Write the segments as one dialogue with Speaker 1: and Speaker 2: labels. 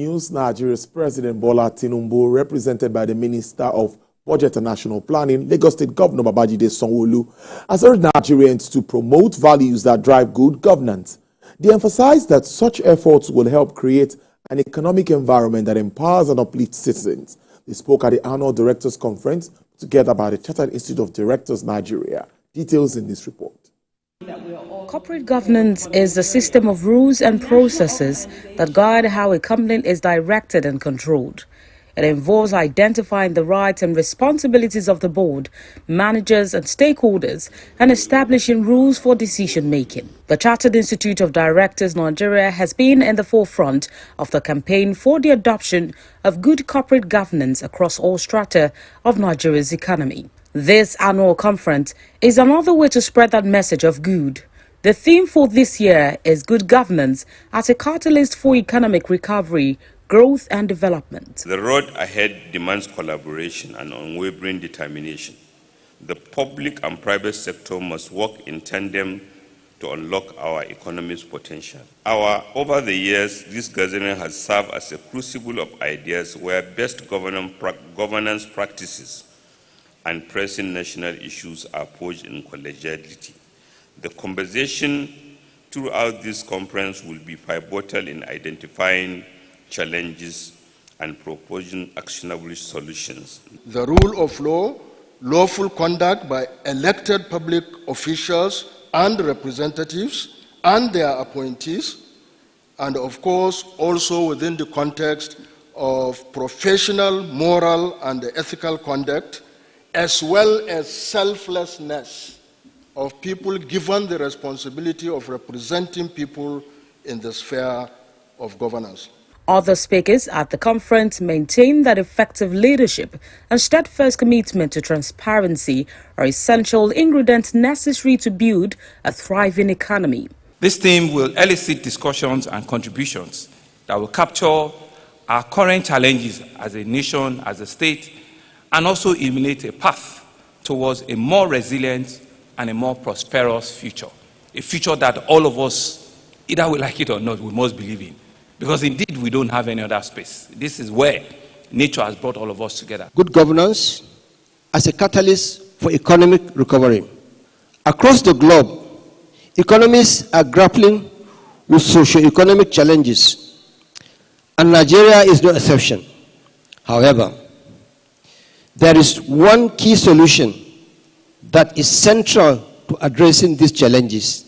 Speaker 1: News, Nigeria's President Bola Tinubu, represented by the Minister of Budget and National Planning, Lagos State Governor Babajide Sanwo-Olu, has urged Nigerians to promote values that drive good governance. They emphasized that such efforts will help create an economic environment that empowers and uplifts citizens. They spoke at the annual Directors Conference together by the Chartered Institute of Directors Nigeria. Details in this report.
Speaker 2: Corporate governance is the system of rules and processes that guide how a company is directed and controlled. It involves identifying the rights and responsibilities of the board, managers and stakeholders, and establishing rules for decision-making. The Chartered Institute of Directors Nigeria has been in the forefront of the campaign for the adoption of good corporate governance across all strata of Nigeria's economy. This annual conference is another way to spread that message of good. The theme for this year is good governance as a catalyst for economic recovery, growth and development.
Speaker 3: The road ahead demands collaboration and unwavering determination. The public and private sector must work in tandem to unlock our economy's potential. Over the years, this gathering has served as a crucible of ideas where best governance practices and pressing national issues are posed in collegiality. The conversation throughout this conference will be pivotal in identifying challenges and proposing actionable solutions.
Speaker 4: The rule of law, lawful conduct by elected public officials and representatives and their appointees, and of course also within the context of professional, moral and ethical conduct, as well as selflessness of people given the responsibility of representing people in the sphere of governance.
Speaker 2: Other speakers at the conference maintained that effective leadership and steadfast commitment to transparency are essential ingredients necessary to build a thriving economy.
Speaker 5: This theme will elicit discussions and contributions that will capture our current challenges as a nation, as a state, and also illuminate a path towards a more resilient and a more prosperous future. A future that all of us, either we like it or not, we must believe in. Because indeed, we don't have any other space. This is where nature has brought all of us together.
Speaker 6: Good governance as a catalyst for economic recovery. Across the globe, economies are grappling with socio-economic challenges, and Nigeria is no exception. However, there is one key solution that is central to addressing these challenges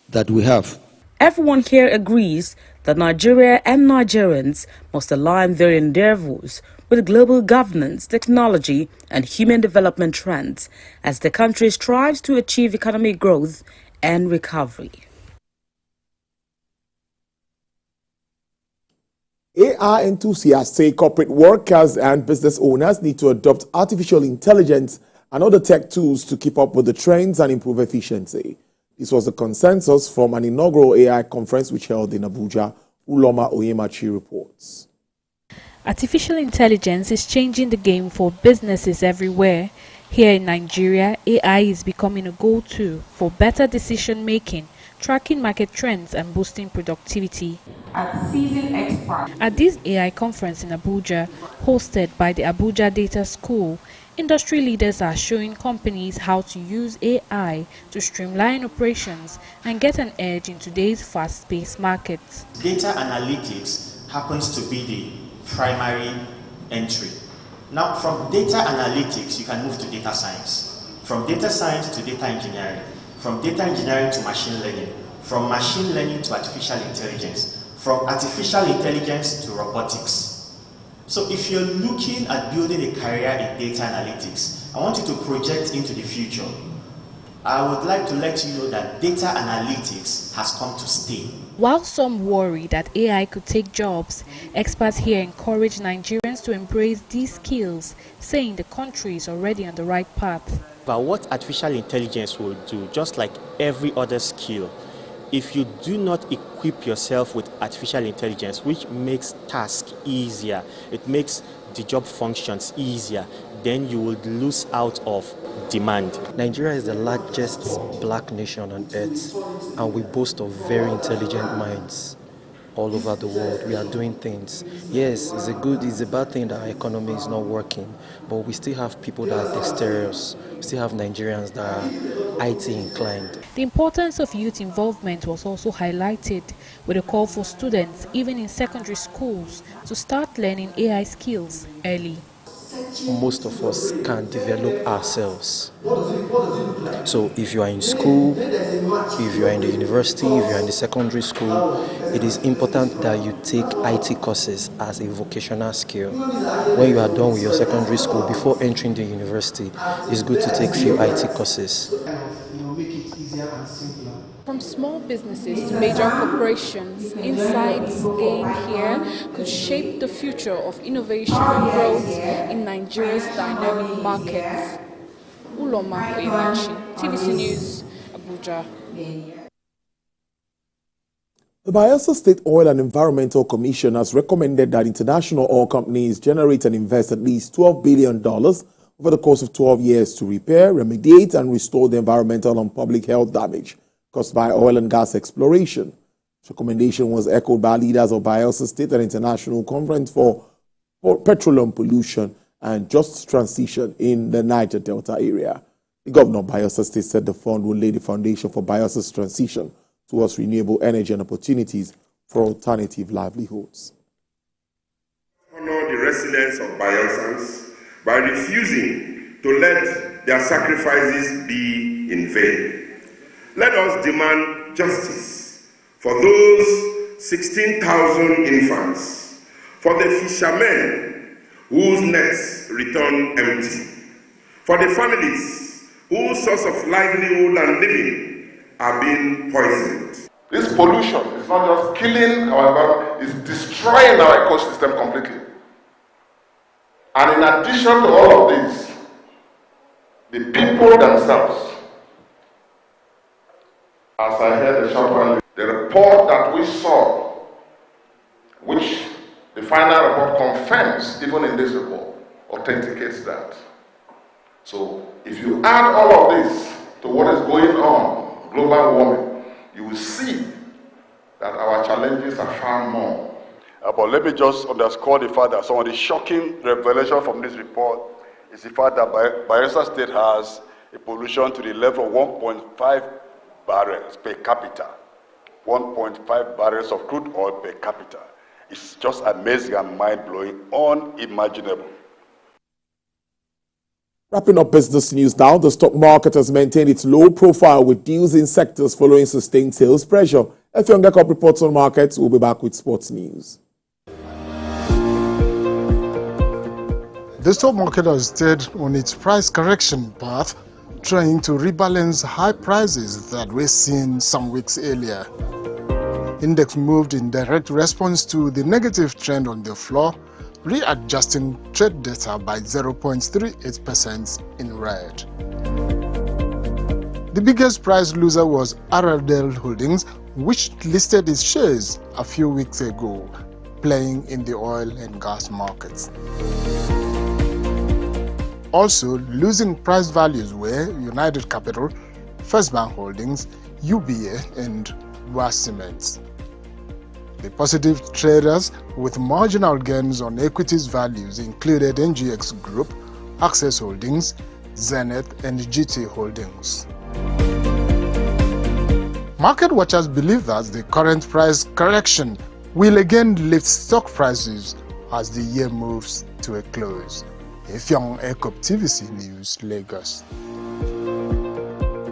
Speaker 6: that we have.
Speaker 2: Everyone here agrees that Nigeria and Nigerians must align their endeavors with global governance, technology and human development trends as the country strives to achieve economic growth and recovery.
Speaker 1: AI enthusiasts say corporate workers and business owners need to adopt artificial intelligence and other tech tools to keep up with the trends and improve efficiency. This was the consensus from an inaugural AI conference which held in Abuja. Uloma Oyemachi reports.
Speaker 7: Artificial intelligence is changing the game for businesses everywhere. Here in Nigeria, AI is becoming a go-to for better decision-making, tracking market trends and boosting productivity. At this AI conference in Abuja, hosted by the Abuja Data School, industry leaders are showing companies how to use AI to streamline operations and get an edge in today's fast-paced market.
Speaker 8: Data analytics happens to be the primary entry. Now, from data analytics, you can move to data science. From data science to data engineering. From data engineering to machine learning. From machine learning to artificial intelligence. From artificial intelligence to robotics. So if you're looking at building a career in data analytics, I want you to project into the future. I would like to let you know that data analytics has come to stay.
Speaker 7: While some worry that AI could take jobs, experts here encourage Nigerians to embrace these skills, saying the country is already on the right path.
Speaker 9: But what artificial intelligence will do, just like every other skill, if you do not equip yourself with artificial intelligence, which makes tasks easier, it makes the job functions easier, then you will lose out of demand.
Speaker 10: Nigeria is the largest black nation on earth, and we boast of very intelligent minds. all over the world. We are doing things. Yes, it's a bad thing that our economy is not working, but we still have people that are dexterous. We still have Nigerians that are IT inclined.
Speaker 7: The importance of youth involvement was also highlighted, with a call for students, even in secondary schools, to start learning AI skills early.
Speaker 10: Most of us can develop ourselves. So if you are in school, if you are in the university, if you are in the secondary school, it is important that you take IT courses as a vocational skill. When you are done with your secondary school, before entering the university, it's good to take few IT courses.
Speaker 11: From small businesses to major corporations, insights gained here could shape the future of innovation and growth in Nigeria's dynamic markets. Uloma Oyebanshi, TVC News, Abuja.
Speaker 1: The Bayelsa State Oil and Environmental Commission has recommended that international oil companies generate and invest at least $12 billion over the course of 12 years to repair, remediate, and restore the environmental and public health damage caused by oil and gas exploration. The recommendation was echoed by leaders of Bayelsa State and International Conference for Petroleum Pollution and Just Transition in the Niger Delta area. The governor of Bayelsa State said the fund will lay the foundation for Bayelsa's transition towards renewable energy and opportunities for alternative livelihoods.
Speaker 12: Honor the resilience of Bayelsans by refusing to let their sacrifices be in vain. Let us demand justice for those 16,000 infants, for the fishermen whose nets return empty, for the families whose source of livelihood and living are being poisoned.
Speaker 13: This pollution is not just killing our environment, it's destroying our ecosystem completely. And in addition to all of this, the people themselves, as I heard the chaplain, the report that we saw, which the final report confirms, even in this report, authenticates that. So if you add all of this to what is going on, global warming, you will see that our challenges are far more.
Speaker 14: But let me just underscore the fact that some of the shocking revelation from this report is the fact that Bayelsa State has a pollution to the level of 1.5 barrels per capita. 1.5 barrels of crude oil per capita. It's just amazing and mind-blowing, unimaginable.
Speaker 1: Wrapping up business news now, the stock market has maintained its low profile with deals in sectors following sustained sales pressure. If you get up reports on markets, we'll be back with sports news.
Speaker 15: The stock market has stayed on its price correction path, trying to rebalance high prices that were seen some weeks earlier. Index moved in direct response to the negative trend on the floor, readjusting trade data by 0.38% in red. The biggest price loser was RRDL Holdings, which listed its shares a few weeks ago, playing in the oil and gas markets. Also losing price values were United Capital, First Bank Holdings, UBA, and Wa Cement. The positive traders with marginal gains on equities values included NGX Group, Access Holdings, Zenith, and GT Holdings. Market watchers believe that the current price correction will again lift stock prices as the year moves to a close. Efyong Ekop, TVC News, Lagos.